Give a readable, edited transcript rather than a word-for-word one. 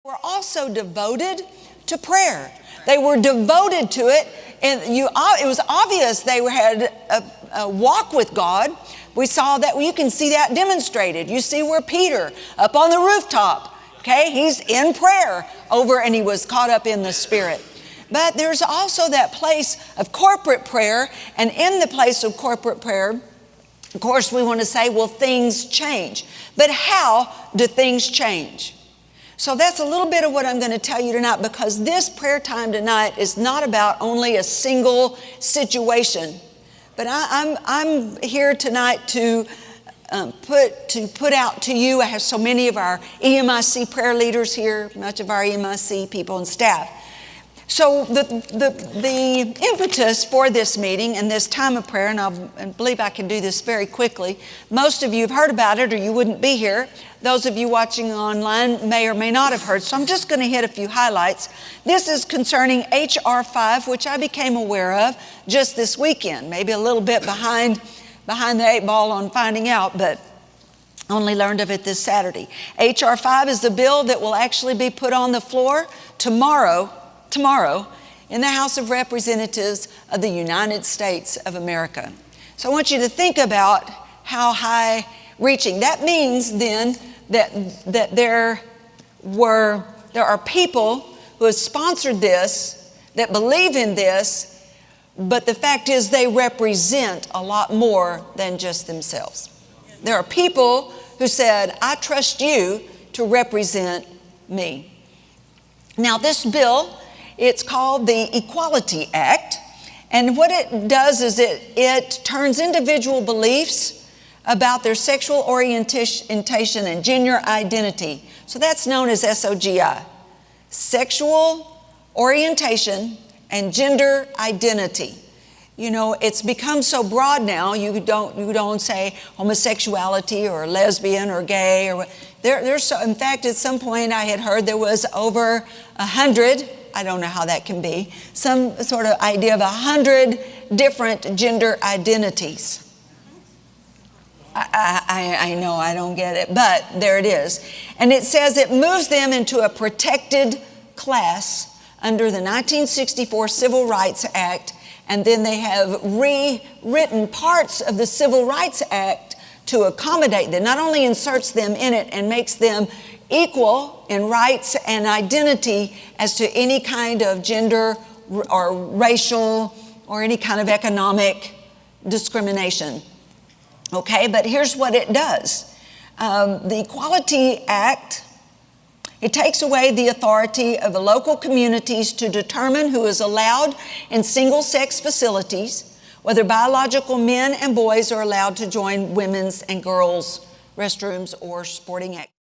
were also devoted to prayer. They were devoted to it, and it was obvious they had a walk with God. We saw that. You can see that demonstrated. You see where Peter, up on the rooftop, okay, he's in prayer and he was caught up in the Spirit. But there's also that place of corporate prayer, and in the place of corporate prayer, of course, we want to say, well, things change. But how do things change? So that's a little bit of what I'm going to tell you tonight, because this prayer time tonight is not about only a single situation. But I'm here tonight to put out to you. I have so many of our EMIC prayer leaders here, much of our EMIC people and staff. So the impetus for this meeting and this time of prayer, and I believe I can do this very quickly. Most of you have heard about it or you wouldn't be here. Those of you watching online may or may not have heard. So I'm just going to hit a few highlights. This is concerning H.R. 5, which I became aware of just this weekend. Maybe a little bit behind the eight ball on finding out, but only learned of it this Saturday. H.R. 5 is the bill that will actually be put on the floor tomorrow in the House of Representatives of the United States of America. So I want you to think about how high-reaching. That means then that there are people who have sponsored this, that believe in this, but the fact is they represent a lot more than just themselves. There are people who said, I trust you to represent me. Now this bill, it's called the Equality Act, and what it does is it turns individual beliefs about their sexual orientation and gender identity. So that's known as SOGI, sexual orientation and gender identity. You know, it's become so broad now. You don't say homosexuality or lesbian or gay or in fact, at some point I had heard there was over 100. I don't know how that can be. Some sort of idea of 100 different gender identities. I know I don't get it, but there it is. And it says it moves them into a protected class under the 1964 Civil Rights Act, and then they have rewritten parts of the Civil Rights Act to accommodate them. Not only inserts them in it and makes them equal in rights and identity as to any kind of gender or racial or any kind of economic discrimination. Okay, but here's what it does. The Equality Act, it takes away the authority of the local communities to determine who is allowed in single-sex facilities, whether biological men and boys are allowed to join women's and girls' restrooms or sporting activities.